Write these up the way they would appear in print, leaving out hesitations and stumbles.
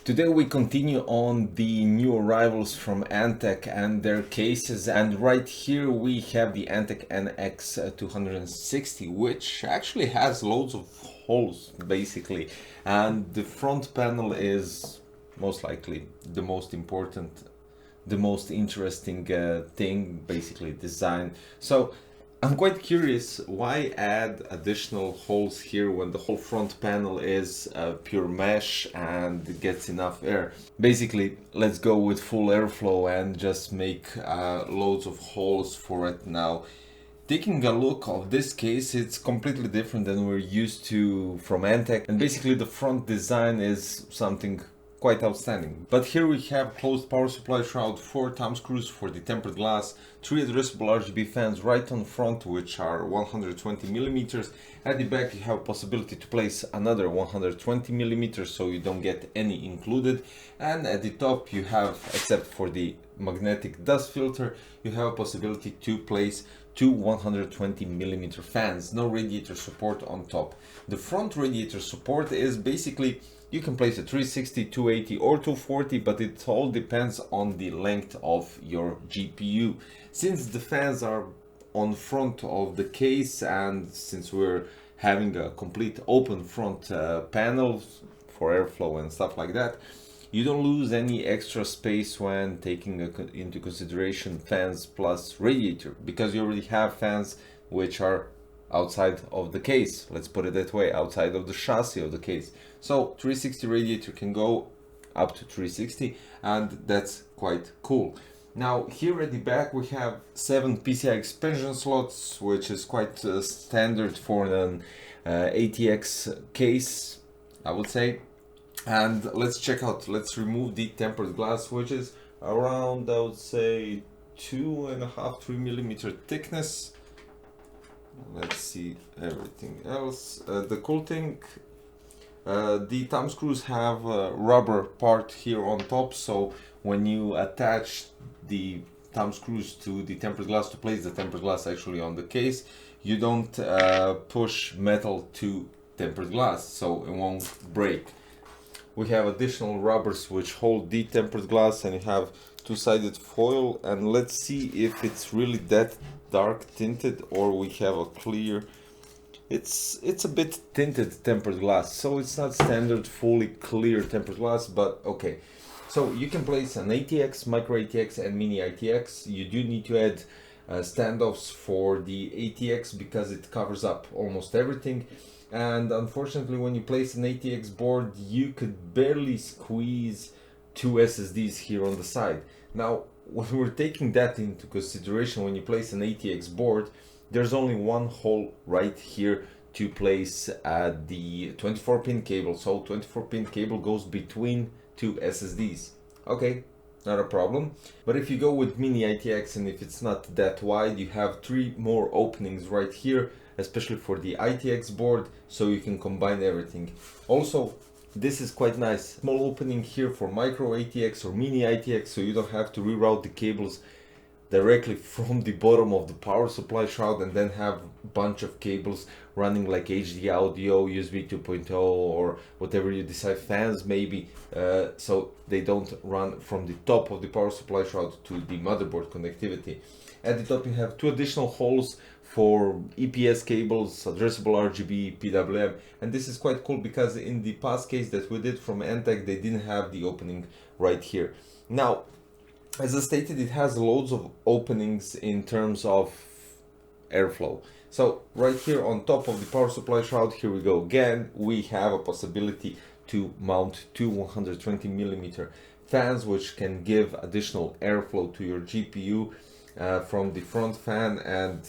Today we continue on the new arrivals from ANTEC and their cases, and right here we have the ANTEC NX260, which actually has loads of holes basically, and the front panel is most likely the most important, the most interesting thing, basically design. So I'm quite curious, why add additional holes here when the whole front panel is pure mesh and it gets enough air? Basically, let's go with full airflow and just make loads of holes for it now. Taking a look of this case, it's completely different than we're used to from ANTEC, and basically the front design is something quite outstanding. But here we have closed power supply shroud, 4 thumb screws for the tempered glass, 3 addressable RGB fans right on front, which are 120 millimeters. At the back you have possibility to place another 120 millimeters, so you don't get any included. And at the top you have, except for the magnetic dust filter, you have a possibility to place 2 120 millimeter fans. No radiator support on top. The front radiator support is basically, you can place a 360, 280 or 240, but it all depends on the length of your GPU. Since the fans are on front of the case, and since we're having a complete open front panel for airflow and stuff like that, you don't lose any extra space when taking into consideration fans plus radiator, because you already have fans which are outside of the case, let's put it that way, outside of the chassis of the case. So 360 radiator can go up to 360, and that's quite cool. Now here at the back we have 7 PCI expansion slots, which is quite standard for an ATX case, I would say. And let's check out, let's remove the tempered glass, which is around, I would say, 2.5-3 millimeter thickness. Let's see everything else. The cool thing, the thumb screws have a rubber part here on top, so when you attach the thumb screws to the tempered glass, to place the tempered glass actually on the case, you don't push metal to tempered glass, so it won't break. We have additional rubbers which hold the tempered glass, and you have two-sided foil, and let's see if it's really that dark tinted or we have a clear. It's a bit tinted tempered glass, so it's not standard fully clear tempered glass, but okay. So you can place an ATX, micro ATX and mini ATX. You do need to add standoffs for the ATX because it covers up almost everything. And unfortunately, when you place an ATX board, you could barely squeeze 2 SSDs here on the side. Now, when we're taking that into consideration, when you place an ATX board, there's only one hole right here to place the 24-pin cable. So 24-pin cable goes between 2 SSDs. Okay, not a problem. But if you go with mini ITX, and if it's not that wide, you have 3 more openings right here, especially for the ITX board, so you can combine everything. Also, this is quite nice, small opening here for micro ATX or mini ITX, so you don't have to reroute the cables directly from the bottom of the power supply shroud and then have a bunch of cables running like HD audio, USB 2.0 or whatever you decide, fans maybe, so they don't run from the top of the power supply shroud to the motherboard connectivity. At the top you have 2 additional holes for EPS cables, addressable RGB, PWM, and this is quite cool because in the past case that we did from ANTEC, they didn't have the opening right here. Now, as I stated, it has loads of openings in terms of airflow. So right here on top of the power supply shroud, here we go again, we have a possibility to mount 2 120 millimeter fans, which can give additional airflow to your GPU from the front fan, and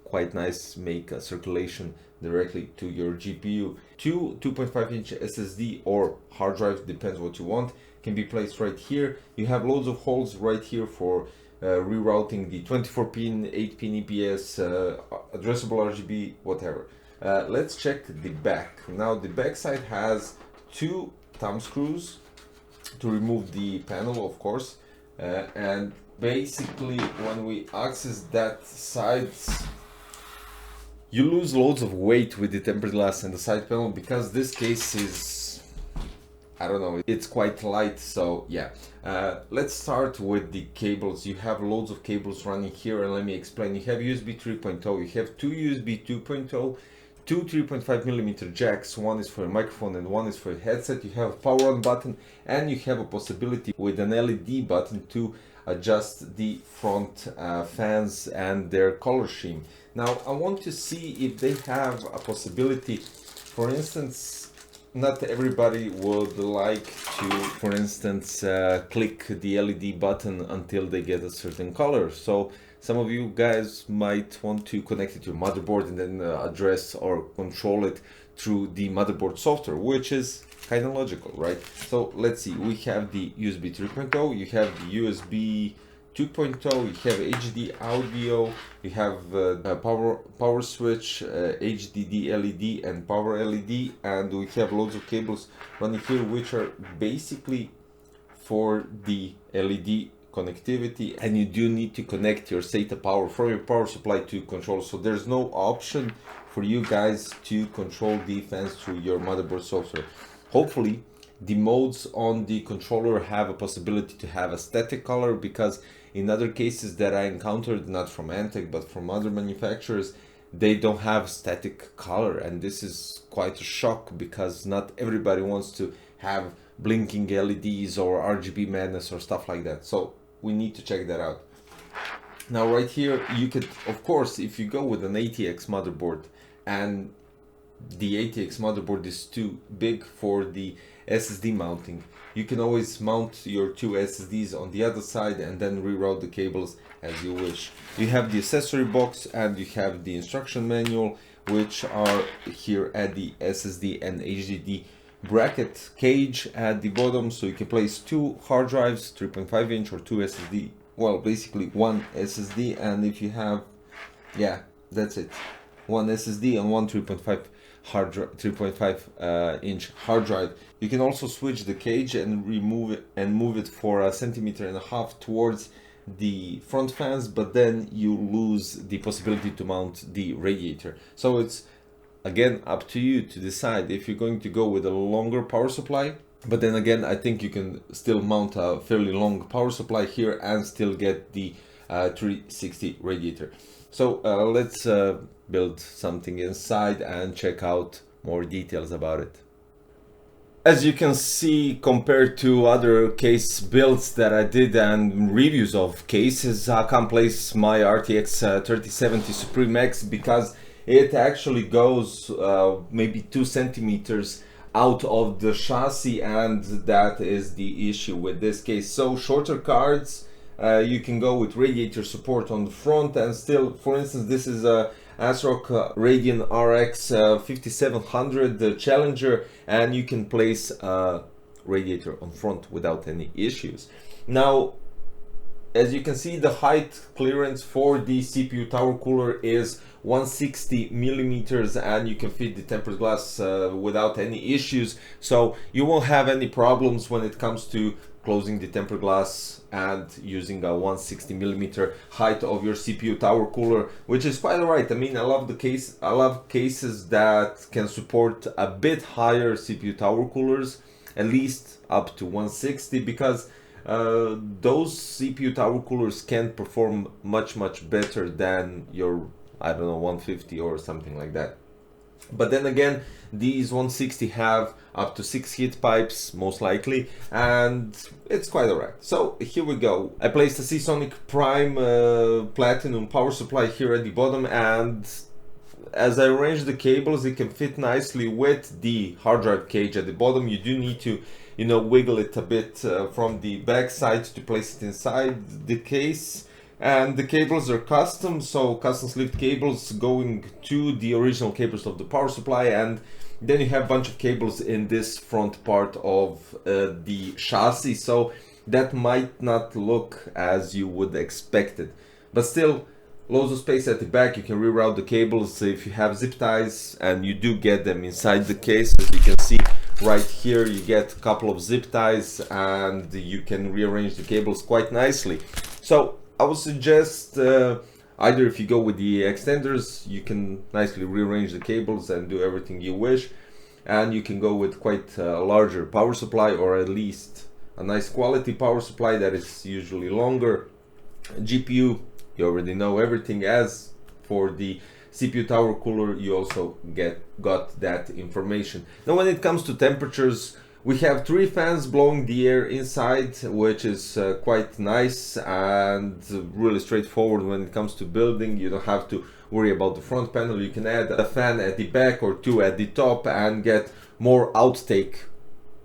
quite nice, make a circulation directly to your GPU. 2 2.5-inch SSD or hard drives, depends what you want, can be placed right here. You have loads of holes right here for rerouting the 24-pin, 8-pin EPS, addressable RGB, whatever. Let's check the back. Now the back side has 2 thumb screws to remove the panel, of course, and basically when we access that side, you lose loads of weight with the tempered glass and the side panel, because this case is I don't know, it's quite light, so yeah. Let's start with the cables. You have loads of cables running here, and let me explain. You have USB 3.0, you have two USB 2.0, two 3.5mm jacks. One is for a microphone and one is for a headset. You have a power on button, and you have a possibility with an LED button to adjust the front fans and their color scheme. Now I want to see if they have a possibility. For instance, not everybody would like to, for instance, click the LED button until they get a certain color. So some of you guys might want to connect it to your motherboard and then address or control it through the motherboard software, which is kind of logical, right? So let's see, we have the USB 3.0, you have the USB 2.0, you have HD audio, you have a power switch, HDD LED and power LED, and we have loads of cables running here which are basically for the LED connectivity, and you do need to connect your SATA power from your power supply to control. So there's no option for you guys to control the fans through your motherboard software. Hopefully the modes on the controller have a possibility to have a static color, because in other cases that I encountered, not from ANTEC but from other manufacturers, they don't have static color, and this is quite a shock because not everybody wants to have blinking LEDs or RGB madness or stuff like that. So we need to check that out. Now right here you could, of course, if you go with an ATX motherboard and the ATX motherboard is too big for the SSD mounting, you can always mount your two SSDs on the other side and then reroute the cables as you wish. You have the accessory box and you have the instruction manual, which are here at the SSD and HDD bracket cage at the bottom, so you can place two hard drives, 3.5 inch or two SSD, well basically one SSD, and if you have, yeah, that's it, one SSD and one 3.5 inch hard drive. You can also switch the cage and remove it and move it for 1.5 centimeters towards the front fans, but then you lose the possibility to mount the radiator. So it's again up to you to decide if you're going to go with a longer power supply. But then again, I think you can still mount a fairly long power supply here and still get the 360 radiator. So let's build something inside and check out more details about it. As you can see, compared to other case builds that I did and reviews of cases, I can place my RTX 3070 Supreme X because it actually goes maybe 2 centimeters out of the chassis, and that is the issue with this case. So shorter cards, you can go with radiator support on the front, and still, for instance, this is a ASRock Radeon RX 5700 Challenger, and you can place a radiator on front without any issues. Now, as you can see, the height clearance for the CPU tower cooler is 160 millimeters, and you can fit the tempered glass without any issues. So you won't have any problems when it comes to closing the tempered glass and using a 160 millimeter height of your CPU tower cooler, which is quite alright. I mean, I love cases that can support a bit higher CPU tower coolers, at least up to 160, because those CPU tower coolers can perform much better than your, I don't know, 150 or something like that. But then again, these 160 have up to 6 heat pipes most likely, and it's quite alright. So here we go. I placed a Seasonic Prime Platinum power supply here at the bottom, and as I arrange the cables, it can fit nicely with the hard drive cage at the bottom. You do need to, you know, wiggle it a bit from the back side to place it inside the case. And the cables are custom, so custom sleeved cables going to the original cables of the power supply, and then you have a bunch of cables in this front part of the chassis, so that might not look as you would expect it, but still loads of space at the back. You can reroute the cables if you have zip ties, and you do get them inside the case. As you can see right here, you get a couple of zip ties and you can rearrange the cables quite nicely. So I would suggest either if you go with the extenders, you can nicely rearrange the cables and do everything you wish. and you can go with quite a larger power supply, or at least a nice quality power supply that is usually longer. GPU, you already know everything. As for the CPU tower cooler, you also got that information. Now when it comes to temperatures, we have 3 fans blowing the air inside, which is quite nice and really straightforward when it comes to building. You don't have to worry about the front panel. You can add a fan at the back or 2 at the top and get more outtake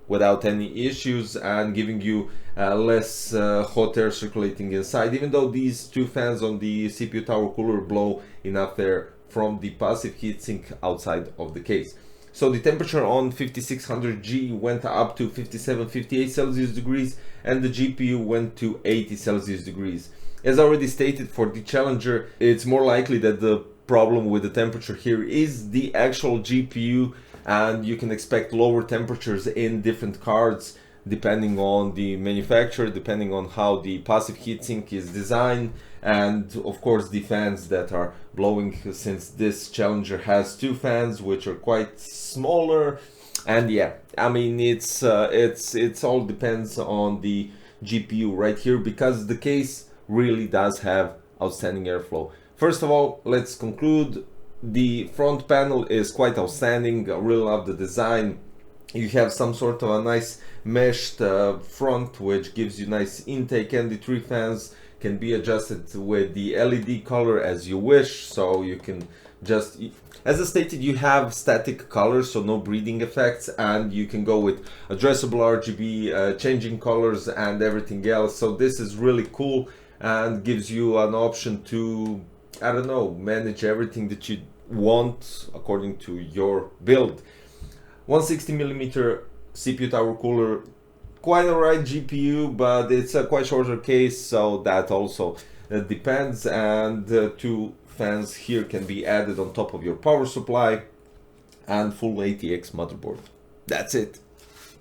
without any issues, and giving you less hot air circulating inside, even though these 2 fans on the CPU tower cooler blow enough air from the passive heatsink outside of the case. So the temperature on 5600G went up to 57-58 Celsius degrees, and the GPU went to 80 Celsius degrees. As already stated, for the Challenger, it's more likely that the problem with the temperature here is the actual GPU, and you can expect lower temperatures in different cards depending on the manufacturer, depending on how the passive heatsink is designed, and of course the fans that are blowing, since this Challenger has 2 fans which are quite smaller. And yeah, I mean, it's all depends on the GPU right here, because the case really does have outstanding airflow. First of all, let's conclude. The front panel is quite outstanding. I really love the design. You have some sort of a nice meshed front, which gives you nice intake, and the 3 fans can be adjusted with the LED color as you wish. So you can just, as I stated, you have static colors, so no breathing effects, and you can go with addressable RGB, changing colors and everything else. So this is really cool and gives you an option to, I don't know, manage everything that you want according to your build. 160mm CPU tower cooler, quite alright GPU, but it's a quite shorter case, so that also depends. And 2 fans here can be added on top of your power supply, and full ATX motherboard. That's it.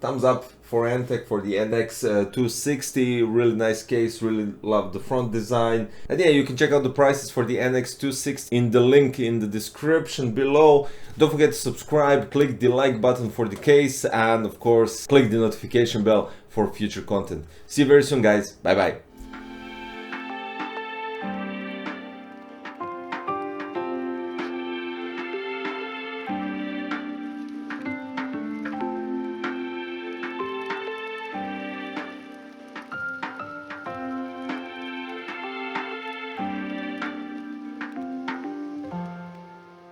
Thumbs up for ANTEC for the NX260. Really nice case, really love the front design. And yeah, you can check out the prices for the NX260 in the link in the description below. Don't forget to subscribe, click the like button for the case, and of course click the notification bell for future content. See you very soon, guys. Bye bye.